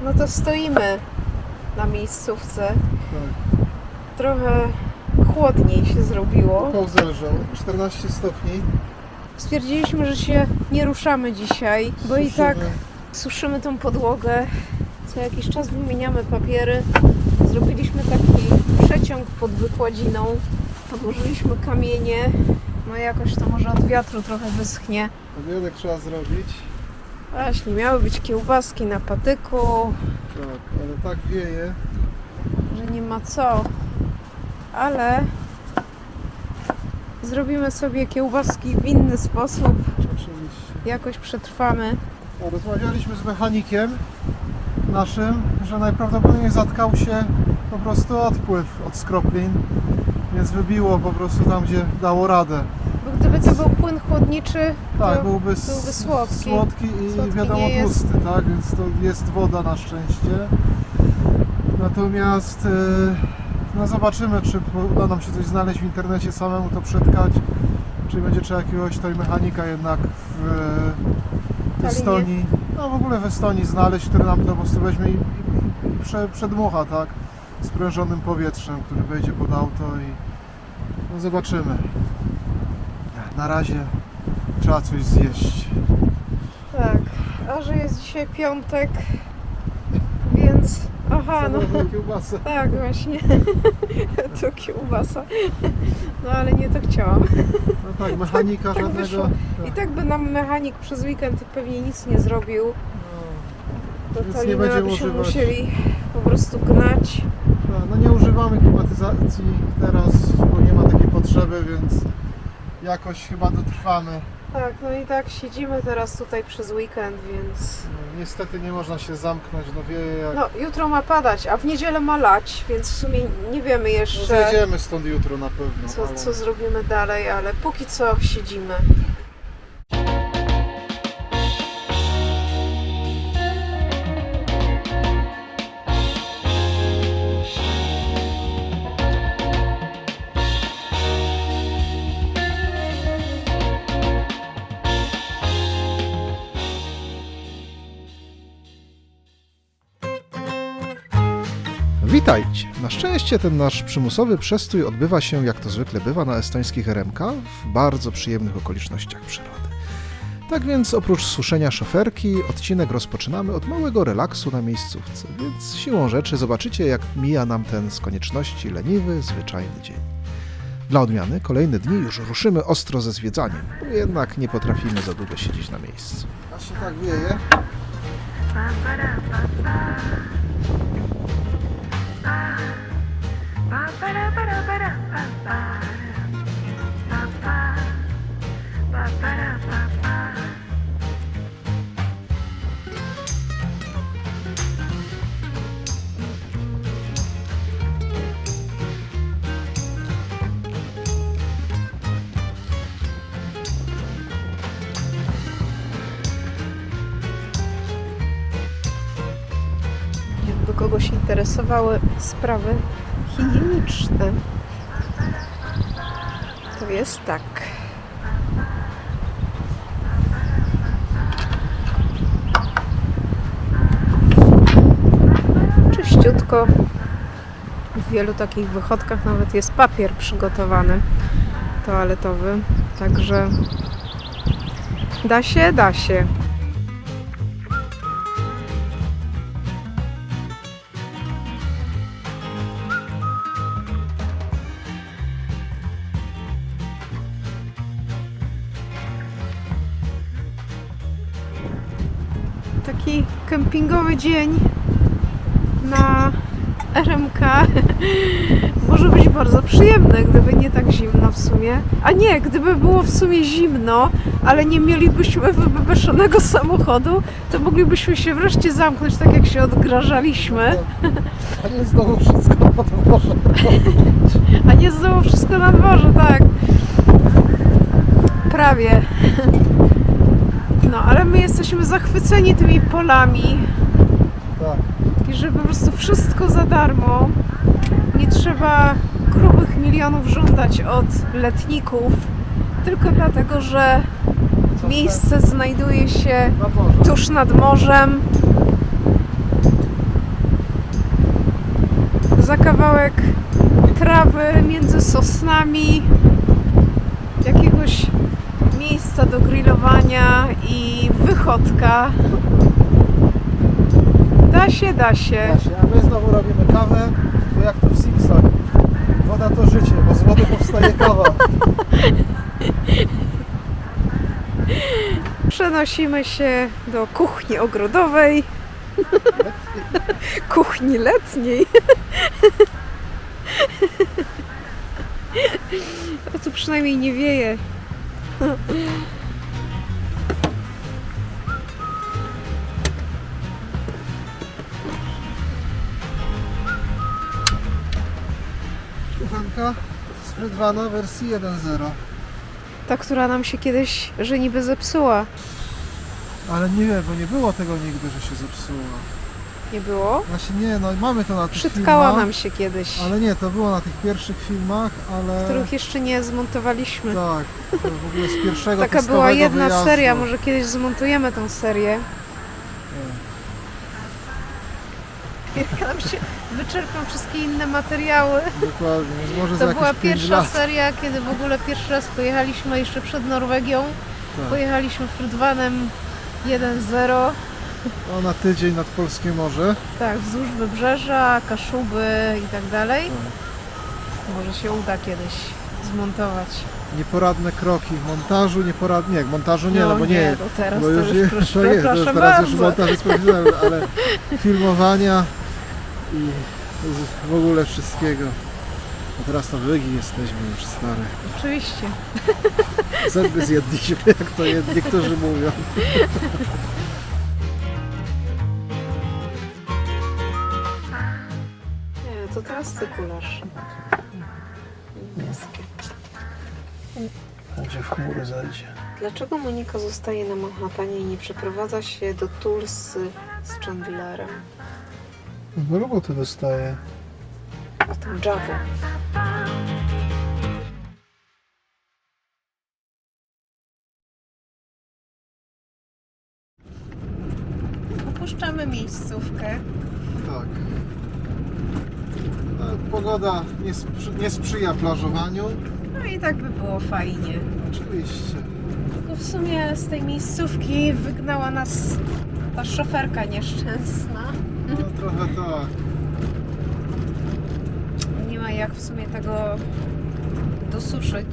no to stoimy na miejscówce. Tak. Trochę chłodniej się zrobiło. Upał zelżał, 14 stopni. Stwierdziliśmy, że się nie ruszamy dzisiaj, bo i tak suszymy tą podłogę. Co jakiś czas wymieniamy papiery. Zrobiliśmy taki przeciąg pod wykładziną. Podłożyliśmy kamienie. No jakoś to może od wiatru trochę wyschnie. Obiadek trzeba zrobić. Właśnie, miały być kiełbaski na patyku, Tak, ale tak wieje. że nie ma co. Ale zrobimy sobie kiełbaski w inny sposób. Oczywiście. Jakoś przetrwamy. A rozmawialiśmy z mechanikiem naszym, że najprawdopodobniej zatkał się po prostu odpływ od skroplin, więc wybiło po prostu tam, gdzie dało radę. Bo gdyby to był płyn chłodniczy, Tak, to byłby słodki. słodki i Słodki wiadomo nie jest. tłusty, tak? Więc to jest woda na szczęście. Natomiast no zobaczymy, czy uda nam się coś znaleźć w internecie, samemu to przetkać, czy będzie trzeba jakiegoś tutaj mechanika jednak w Estonii, no w ogóle w Estonii znaleźć, który nam to po prostu weźmie i przedmucha, tak? Sprężonym powietrzem, który wejdzie pod auto i no zobaczymy. Na razie trzeba coś zjeść. Tak, a że jest dzisiaj piątek, więc... Aha, no Kiełbasę. tak właśnie, to kiełbasa, no ale nie to chciałam. No tak, mechanika Tak żadnego. wyszło. I tak by nam mechanik przez weekend pewnie nic nie zrobił, to Więc to nie będziemy byśmy używać. musieli po prostu gnać. No nie używamy klimatyzacji teraz, bo nie ma takiej potrzeby, więc jakoś chyba dotrwamy. Tak, no i tak siedzimy teraz tutaj przez weekend, więc... No, niestety nie można się zamknąć, no wieje jak... No, jutro ma padać, a w niedzielę ma lać, więc w sumie nie wiemy No, jeszcze, zjedziemy stąd jutro na pewno. co zrobimy dalej, ale póki co siedzimy. Witajcie! Na szczęście ten nasz przymusowy przestój odbywa się, jak to zwykle bywa, na estońskich RMK w bardzo przyjemnych okolicznościach przyrody. Tak więc oprócz suszenia szoferki, odcinek rozpoczynamy od małego relaksu na miejscówce, więc siłą rzeczy zobaczycie, jak mija nam ten z konieczności leniwy, zwyczajny dzień. Dla odmiany kolejne dni już ruszymy ostro ze zwiedzaniem, bo jednak nie potrafimy za długo siedzieć na miejscu. Właśnie tak wieje. Jakby kogoś interesowały sprawy higieniczne, to jest tak. Czyściutko. W wielu takich wychodkach nawet jest papier przygotowany toaletowy, także da się, da się. Taki kempingowy dzień na RMK może być bardzo przyjemny, gdyby nie tak zimno w sumie. A nie, gdyby było w sumie zimno, ale nie mielibyśmy wybebeszonego samochodu, to moglibyśmy się wreszcie zamknąć, tak jak się odgrażaliśmy. A nie znowu wszystko na dworze. A nie znowu wszystko na dworze, tak. Prawie. No, ale my jesteśmy zachwyceni tymi polami. Tak. I że po prostu wszystko za darmo. Nie trzeba grubych milionów żądać od letników, tylko dlatego, że miejsce znajduje się tuż nad morzem. kawałek trawy między sosnami, jakiegoś miejsca do grillowania i wychodka. Da się, da się. Właśnie, a my znowu robimy kawę, to jak to w Simsach. Woda to życie, bo z wody powstaje kawa. Przenosimy się do kuchni ogrodowej. Kuchni letniej. A tu przynajmniej nie wieje. Kuchenka sprytwana wersji 1.0. Ta, która nam się kiedyś, że niby zepsuła. Ale nie, bo nie było tego nigdy, że się zepsuło. Nie było? Właśnie nie, no mamy to na tych Przytkała filmach. nam się kiedyś, Ale nie, to było na tych pierwszych filmach, ale... których jeszcze nie zmontowaliśmy. Tak, to w ogóle z pierwszego Taka testowego była jedna wyjazdu. seria, może kiedyś zmontujemy tą serię. Jak nam się wyczerpią wszystkie inne materiały. Dokładnie, więc może za To była jakieś 5 pierwsza lat. seria, kiedy w ogóle pierwszy raz pojechaliśmy jeszcze przed Norwegią. Tak. Pojechaliśmy Frydvanem 1.0, No, na tydzień nad Polskie Morze. tak, wzdłuż wybrzeża, Kaszuby i tak dalej. Tak. Może się uda kiedyś zmontować. Nieporadne kroki w montażu, nie, w montażu nie, no bo nie, to teraz bo to już jest, proszę, to jest, przepraszam teraz już bardzo. montaż jest prawidłowy, ale filmowania i w ogóle wszystkiego. A teraz to wygi jesteśmy już stare. Oczywiście. Zęby zjedliśmy, jak to niektórzy mówią. Nie, to teraz ty kulasz. Niebieski. Gdzie w chmury zajdzie. Dlaczego Monika zostaje na Manhattanie i nie przeprowadza się do Tulsy z Chandlerem? No roboty dostaje. A tą Javą. Opuszczamy miejscówkę. Tak. Pogoda nie sprzyja plażowaniu. No i tak by było fajnie. Oczywiście. Tylko w sumie z tej miejscówki wygnała nas ta szoferka nieszczęsna. No trochę tak. Nie ma jak w sumie tego dosuszyć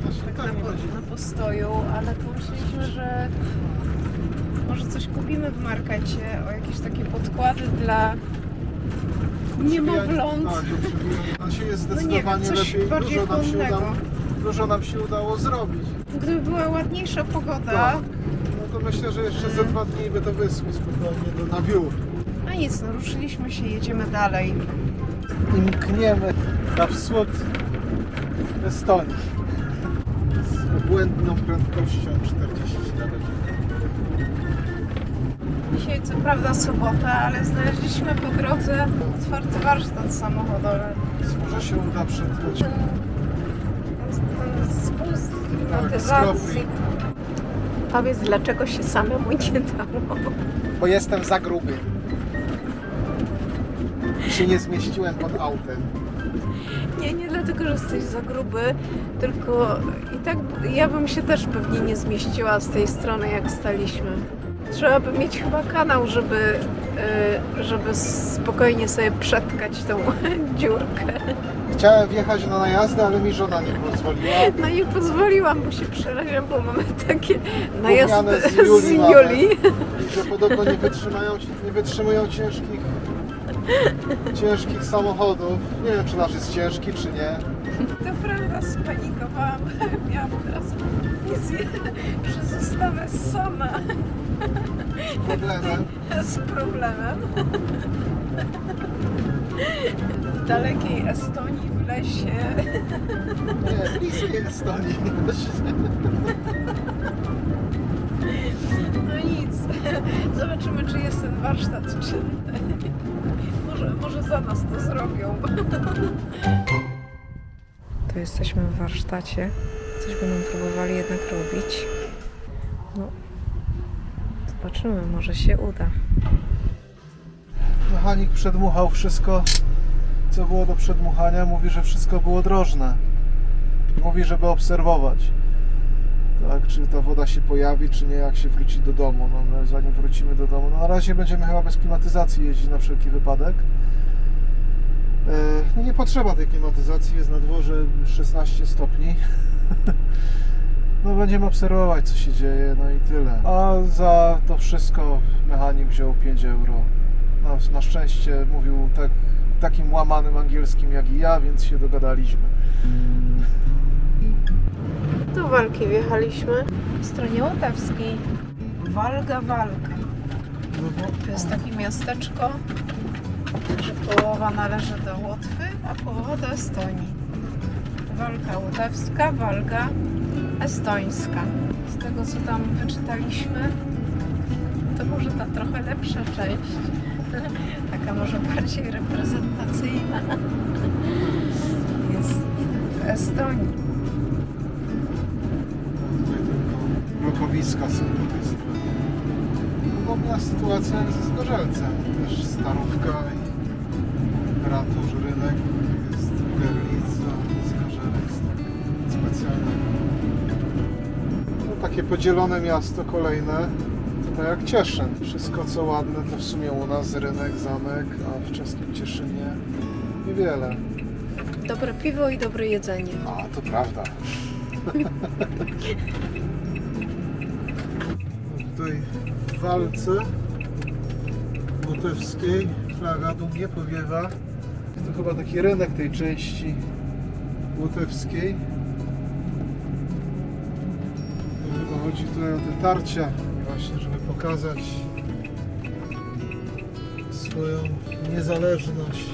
Właśnie tak tak mi chodzi. na postoju, ale pomyśleliśmy, że może coś kupimy w markecie, o jakieś takie podkłady dla niemowląt. Tak, do przewijania. Na siebie jest No nie wiem, zdecydowanie coś lepiej. bardziej chłodnego. Dużo nam się udało zrobić. Gdyby była ładniejsza pogoda, Tak. No to myślę, że jeszcze ze 2 dni by to wyschło spokojnie na wiór. no nic, no ruszyliśmy się, jedziemy dalej. I mkniemy na wschód Estonii. Z błędną prędkością 40 na godzinę. Dzisiaj co prawda sobota, ale znaleźliśmy po drodze otwarty warsztat samochodowy. Może się uda przetrwać. Ten spust Tak, klimatyzacji. Powiedz, dlaczego się samemu nie dało? Bo jestem za gruby. Się nie zmieściłem pod autem. Nie dlatego, że jesteś za gruby, tylko i tak ja bym się też pewnie nie zmieściła z tej strony, jak staliśmy. Trzeba by mieć chyba kanał, żeby spokojnie sobie przetkać tą dziurkę. Chciałem wjechać na najazdę, ale mi żona nie pozwoliła. No nie pozwoliłam, bo się przeraziłam, bo mamy takie najazdy Gówniane z mamy. Julii. I że podobno nie wytrzymują ciężkich samochodów. Nie wiem, czy nasz jest ciężki, czy nie. To prawda, spanikowałam. Miałam teraz wizję, że zostanę sama Problemem. z problemem. W dalekiej Estonii, w lesie. Nie, bliskiej Estonii. No nic. Zobaczymy, czy jest ten warsztat czynny. Może za nas to zrobią. To jesteśmy w warsztacie. Coś będą próbowali jednak robić. No, zobaczymy, może się uda. Mechanik przedmuchał wszystko co było do przedmuchania, mówi, że wszystko było drożne. Mówi, żeby obserwować. Tak, czy ta woda się pojawi, czy nie, jak się wróci do domu. No, zanim wrócimy do domu. No, na razie będziemy chyba bez klimatyzacji jeździć na wszelki wypadek. No nie potrzeba tej klimatyzacji, jest na dworze 16 stopni. No będziemy obserwować, co się dzieje, no i tyle. A za to wszystko mechanik wziął 5 euro. No, na szczęście mówił takim łamanym angielskim jak i ja, więc się dogadaliśmy. Do Walki wjechaliśmy. W stronie łotewskiej. Walga. To jest takie miasteczko, że połowa należy do Łotwy, a połowa do Estonii. Walka łotewska, Walga estońska. Z tego, co tam wyczytaliśmy, to może ta trochę lepsza część, taka może bardziej reprezentacyjna, jest w Estonii. Tutaj tylko blokowiska są po tej stronie. Podobna sytuacja jak ze Zgorzelcem. Też starówka i ratusz, rynek. Jest Gerlica, Zgorzelec. Specjalnego. No, takie podzielone miasto kolejne. Tutaj jak Cieszyn. Wszystko co ładne to w sumie u nas rynek, zamek, a w czeskim Cieszynie niewiele. Dobre piwo i dobre jedzenie. A, to prawda. Tutaj w Walce łotewskiej flaga dumnie powiewa. To chyba taki rynek tej części łotewskiej. No, chyba chodzi tutaj o te tarcia właśnie, żeby pokazać swoją niezależność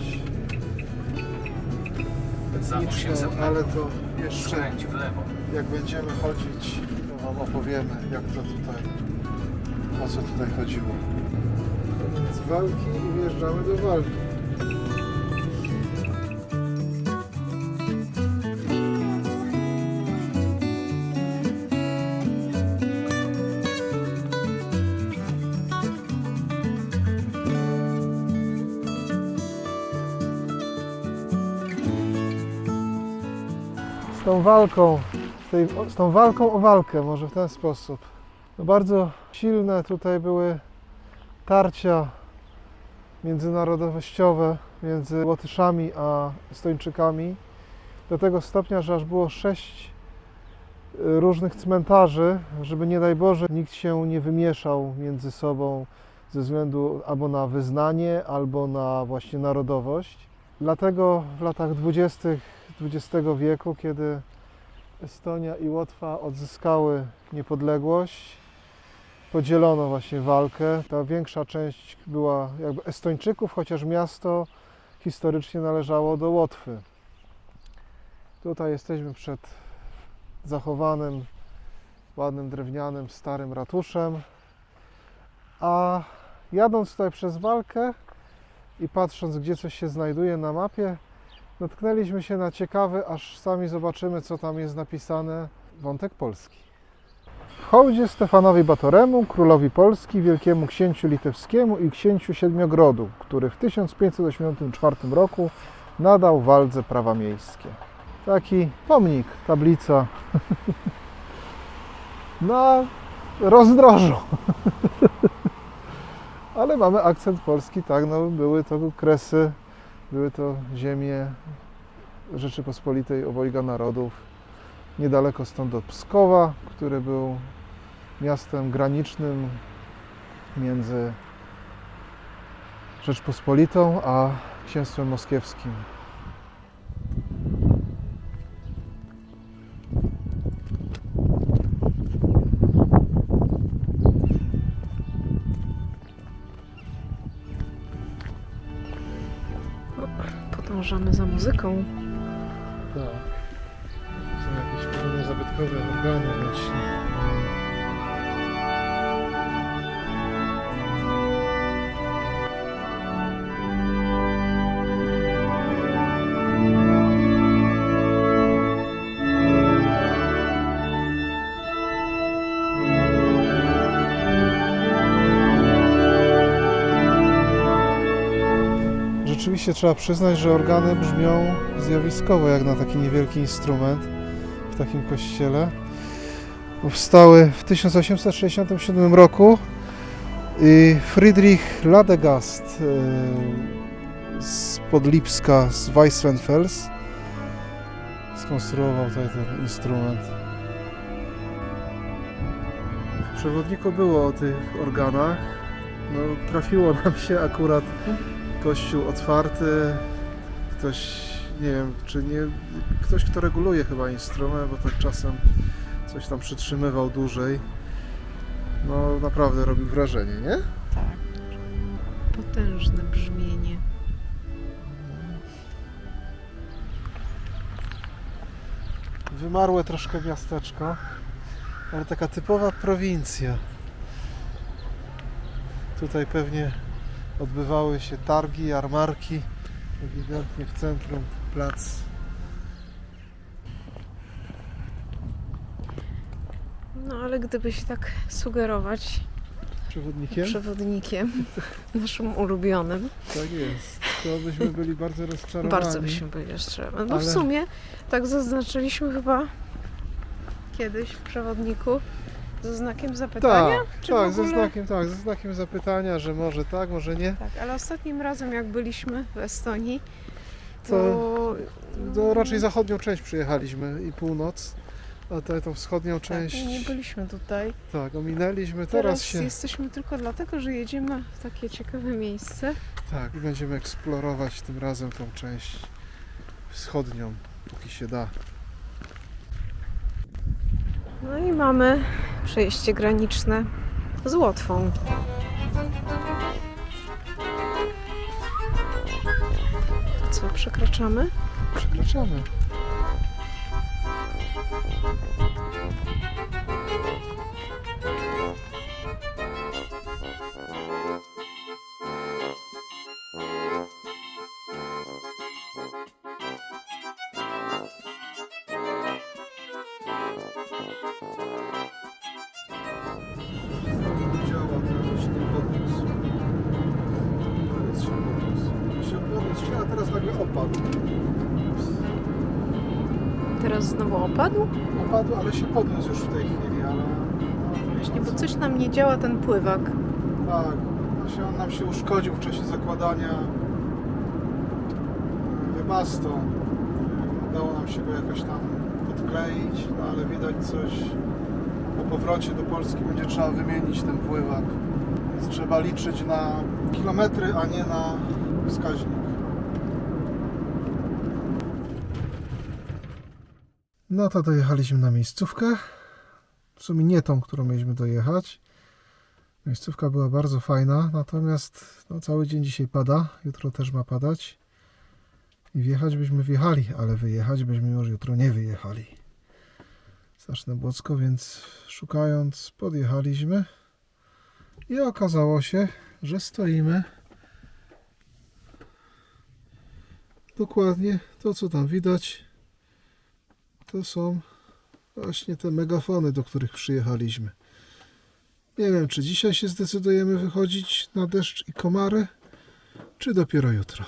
etniczną, ale to jeszcze w lewo. jak będziemy chodzić, to Wam opowiemy, jak to tutaj, o co tutaj chodziło. Koniec Walki i wjeżdżamy do Walki. Z tą walką o walkę, może w ten sposób. No bardzo silne tutaj były tarcia międzynarodowościowe między Łotyszami a Estończykami. Do tego stopnia, że aż było 6 różnych cmentarzy, żeby nie daj Boże nikt się nie wymieszał między sobą ze względu albo na wyznanie, albo na właśnie narodowość. Dlatego w latach 20. XX wieku, kiedy Estonia i Łotwa odzyskały niepodległość, podzielono właśnie walkę. Ta większa część była jakby Estończyków, chociaż miasto historycznie należało do Łotwy. Tutaj jesteśmy przed zachowanym, ładnym, drewnianym, starym ratuszem. A jadąc tutaj przez walkę i patrząc, gdzie coś się znajduje na mapie, natknęliśmy się na ciekawy, aż sami zobaczymy, co tam jest napisane, wątek polski. W hołdzie Stefanowi Batoremu, królowi Polski, wielkiemu księciu litewskiemu i księciu Siedmiogrodu, który w 1584 roku nadał Waldze prawa miejskie. Taki pomnik, tablica na rozdrożu. Ale mamy akcent polski, tak, no były to kresy, były to ziemie Rzeczypospolitej obojga narodów. Niedaleko stąd od Pskowa, który był miastem granicznym między Rzeczpospolitą a Księstwem Moskiewskim. Podążamy za muzyką. Tak. Są jakieś pewne zabytkowe organy leśne. Rzeczywiście trzeba przyznać, że organy brzmią zjawiskowo, jak na taki niewielki instrument w takim kościele. Powstały w 1867 roku i Friedrich Ladegast z Podlipska, z Weissenfels, skonstruował tutaj ten instrument. W przewodniku było o tych organach. No, trafiło nam się akurat kościół otwarty. Ktoś, nie wiem, czy nie, ktoś, kto reguluje chyba instrument, bo tak czasem coś tam przytrzymywał dłużej. No naprawdę robił wrażenie, nie? Tak. Potężne brzmienie. Wymarłe troszkę miasteczko, ale taka typowa prowincja. Tutaj pewnie odbywały się targi, jarmarki, ewidentnie w centrum plac. No ale gdybyś tak sugerować przewodnikiem naszym ulubionym, Tak jest. To byśmy byli bardzo rozczarowani. bardzo byśmy byli rozczarowani. No Ale- w sumie tak zaznaczyliśmy chyba kiedyś w przewodniku ze znakiem zapytania? Czy Tak, w ogóle... ze znakiem zapytania, że może tak, może nie. Tak, ale ostatnim razem jak byliśmy w Estonii, to To raczej zachodnią część przyjechaliśmy i północ, a tutaj tą wschodnią tak, część nie byliśmy tutaj. tak, ominęliśmy. Teraz jesteśmy tylko dlatego, że jedziemy w takie ciekawe miejsce. Tak, i będziemy eksplorować tym razem tą część wschodnią, póki się da. No i mamy przejście graniczne z Łotwą. Co, przekraczamy? Przekraczamy. Działa, to się nie podniósł. Koniec się podniósł. Się podniósł, a teraz nagle opadł. Teraz znowu opadł? Opadł, ale się podniósł już w tej chwili, ale... Właśnie, bo coś nam nie działa ten pływak. Tak, właśnie on nam się uszkodził w czasie zakładania wymastu. Udało nam się go jakoś tam podkleić, no ale widać coś po powrocie do Polski będzie trzeba wymienić ten pływak. Więc trzeba liczyć na kilometry, a nie na wskaźnik. No to dojechaliśmy na miejscówkę. W sumie nie tą, którą mieliśmy dojechać. Miejscówka była bardzo fajna, natomiast no, cały dzień dzisiaj pada, jutro też ma padać. I wjechać byśmy wjechali, ale wyjechać byśmy już jutro nie wyjechali. Straszne Błocko, więc szukając podjechaliśmy i okazało się, że stoimy dokładnie to, co tam widać. To są właśnie te megafony, do których przyjechaliśmy. Nie wiem, czy dzisiaj się zdecydujemy wychodzić na deszcz i komary, czy dopiero jutro.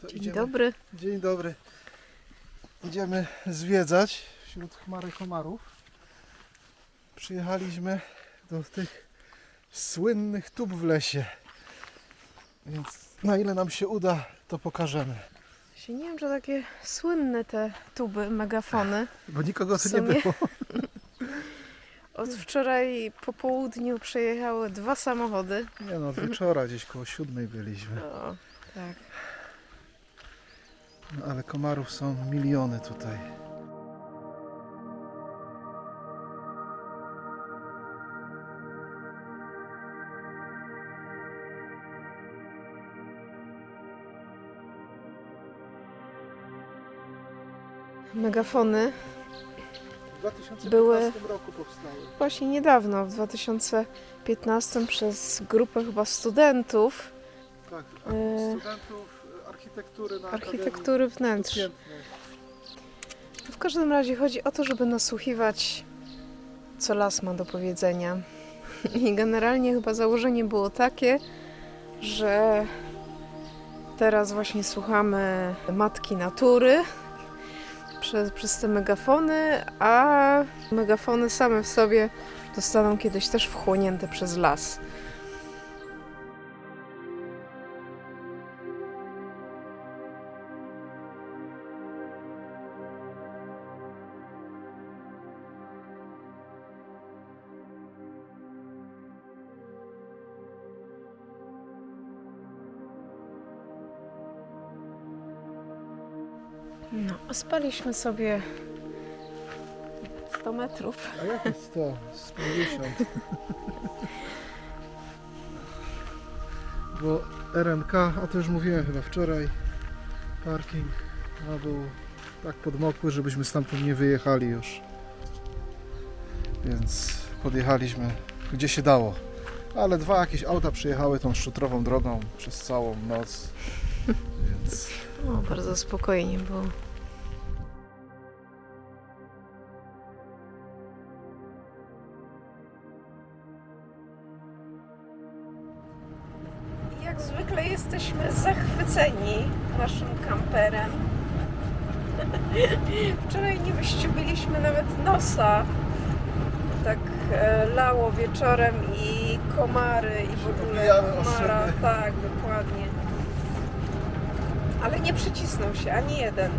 To Dzień dobry. Dzień dobry. Idziemy zwiedzać wśród chmary komarów. Przyjechaliśmy do tych słynnych tub w lesie. Więc na ile nam się uda, to pokażemy. Nie wiem, czy takie słynne te tuby, megafony. Bo nikogo tu W nie sumie- było. Od wczoraj po południu przejechały 2 samochody. Nie no, od wieczora gdzieś koło 7 byliśmy. O, tak. No, ale komarów są miliony tutaj. Megafony W 2015 Były- roku powstały. właśnie niedawno, w 2015 przez grupę chyba studentów Tak, Yy. studentów architektury na architektury Akademii wnętrz. Pięknej w każdym razie chodzi o to, żeby nasłuchiwać, co las ma do powiedzenia. I generalnie chyba założenie było takie, że teraz właśnie słuchamy matki natury przez te megafony, a megafony same w sobie zostaną kiedyś też wchłonięte przez las. No, a spaliśmy sobie 100 metrów. A jakie 100? 150. Bo RMK, a to już mówiłem chyba wczoraj, parking był tak podmokły, żebyśmy stamtąd nie wyjechali już. Więc podjechaliśmy gdzie się dało. Ale 2 jakieś auta przyjechały tą szutrową drogą przez całą noc. Więc O, bardzo spokojnie było. Jak zwykle jesteśmy zachwyceni naszym kamperem. Wczoraj nie wyściubiliśmy nawet nosa. Tak lało wieczorem i komary i w ogóle Wybijamy o komara. szyby. Tak, dokładnie. Ale nie przycisnął się ani jeden.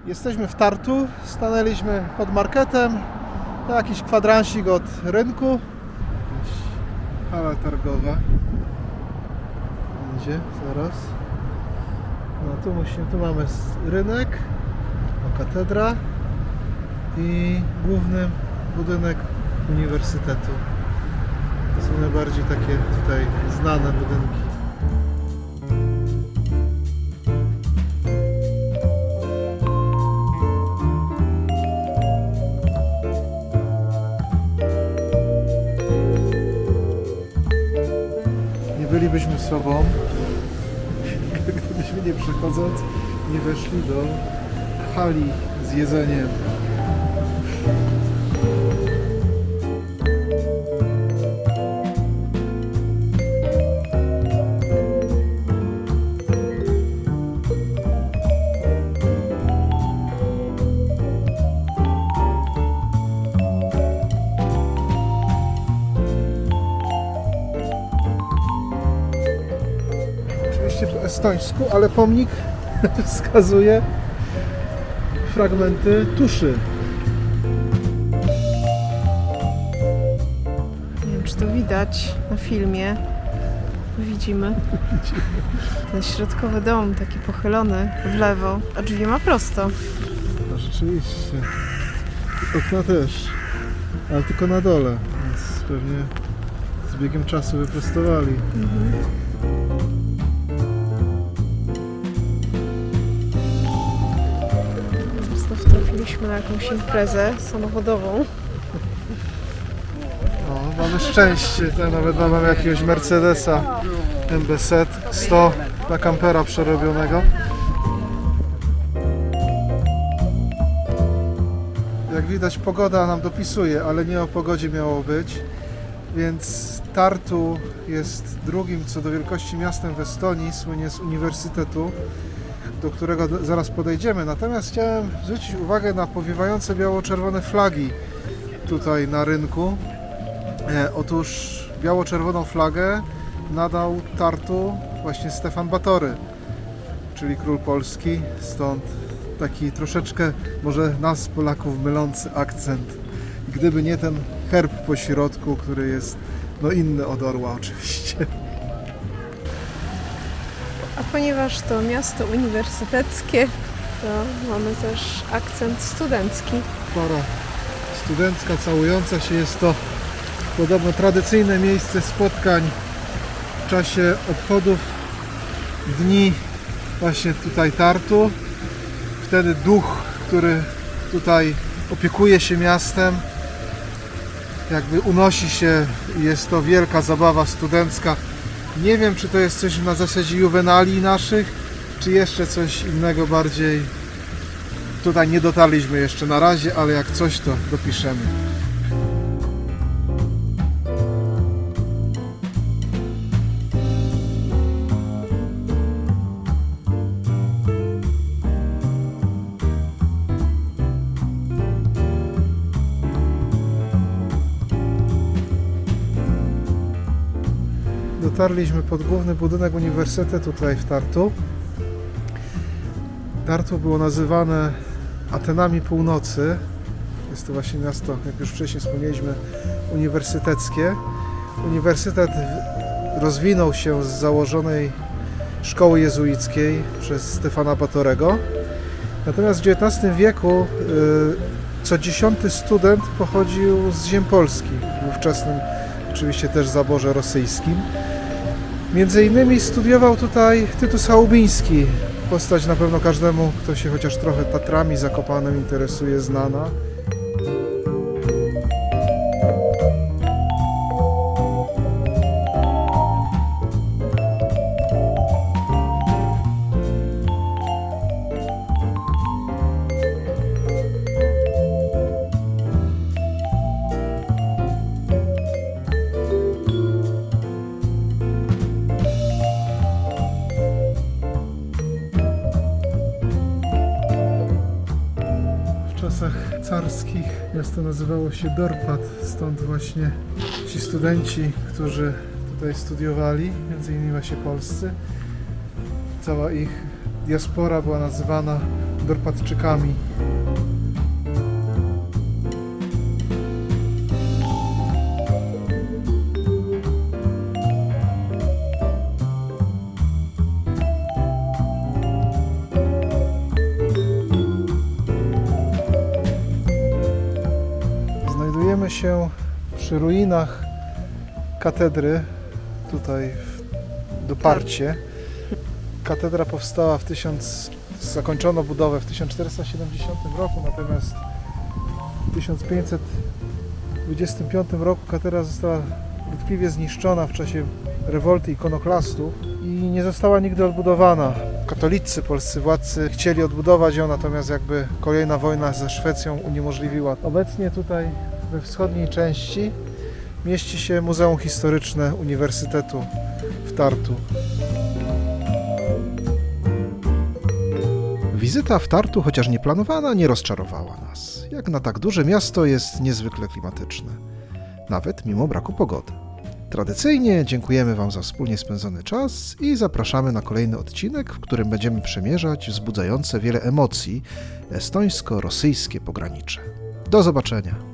jesteśmy w Tartu, stanęliśmy pod marketem, jakiś kwadransik od rynku. Jakaś hala targowa. Będzie zaraz. No tu mamy rynek, katedra i główny budynek uniwersytetu. To są najbardziej takie tutaj znane budynki. Nie bylibyśmy sobą, gdybyśmy nie przechodząc nie weszli do hali z jedzeniem. Oczywiście po estońsku, ale pomnik wskazuje fragmenty tuszy. Nie wiem, czy to widać na filmie. Widzimy. Ten środkowy dom, taki pochylony w lewo, a drzwi ma prosto. No rzeczywiście. Okna też, ale tylko na dole, więc pewnie z biegiem czasu wyprostowali. Prosto trafiliśmy na jakąś imprezę samochodową. No, mamy szczęście, nawet mamy jakiegoś Mercedesa MB 100 na kampera przerobionego. Jak widać, pogoda nam dopisuje, ale nie o pogodzie miało być, więc Tartu jest drugim co do wielkości miastem w Estonii, słynie z uniwersytetu, do którego zaraz podejdziemy. Natomiast chciałem zwrócić uwagę na powiewające biało-czerwone flagi tutaj na rynku. Otóż biało-czerwoną flagę nadał Tartu właśnie Stefan Batory, czyli król Polski, stąd taki troszeczkę może nas Polaków mylący akcent. Gdyby nie ten herb po środku, który jest no inny od orła oczywiście. A ponieważ to miasto uniwersyteckie, to mamy też akcent studencki. Para studencka całująca się, jest to podobno tradycyjne miejsce spotkań w czasie obchodów dni właśnie tutaj Tartu. Wtedy duch, który tutaj opiekuje się miastem, jakby unosi się, jest to wielka zabawa studencka Nie wiem, czy to jest coś na zasadzie juwenali naszych, czy jeszcze coś innego bardziej. Tutaj nie dotarliśmy jeszcze na razie, ale jak coś, to dopiszemy. Dotarliśmy pod główny budynek uniwersytetu tutaj w Tartu. Tartu było nazywane Atenami Północy. Jest to właśnie miasto, jak już wcześniej wspomnieliśmy, uniwersyteckie. Uniwersytet rozwinął się z założonej szkoły jezuickiej przez Stefana Batorego. Natomiast w XIX wieku co 10. student pochodził z ziem polskich, w ówczesnym oczywiście też zaborze rosyjskim. Między innymi studiował tutaj Tytus Chałubiński, postać na pewno każdemu, kto się chociaż trochę Tatrami, Zakopanem interesuje, znana. W czasach carskich miasto nazywało się Dorpat, stąd właśnie ci studenci, którzy tutaj studiowali, między innymi właśnie polscy, cała ich diaspora była nazywana Dorpatczykami. Znajdujemy się przy ruinach katedry, tutaj w Doparcie. Katedra powstała zakończono budowę w 1470 roku, natomiast w 1525 roku katedra została dotkliwie zniszczona w czasie rewolty ikonoklastów i nie została nigdy odbudowana. Katolicy, polscy władcy chcieli odbudować ją, natomiast jakby kolejna wojna ze Szwecją uniemożliwiła. Obecnie tutaj we wschodniej części mieści się Muzeum Historyczne Uniwersytetu w Tartu. Wizyta w Tartu, chociaż nieplanowana, nie rozczarowała nas. Jak na tak duże miasto jest niezwykle klimatyczne, nawet mimo braku pogody. Tradycyjnie dziękujemy Wam za wspólnie spędzony czas i zapraszamy na kolejny odcinek, w którym będziemy przemierzać wzbudzające wiele emocji estońsko-rosyjskie pogranicze. Do zobaczenia!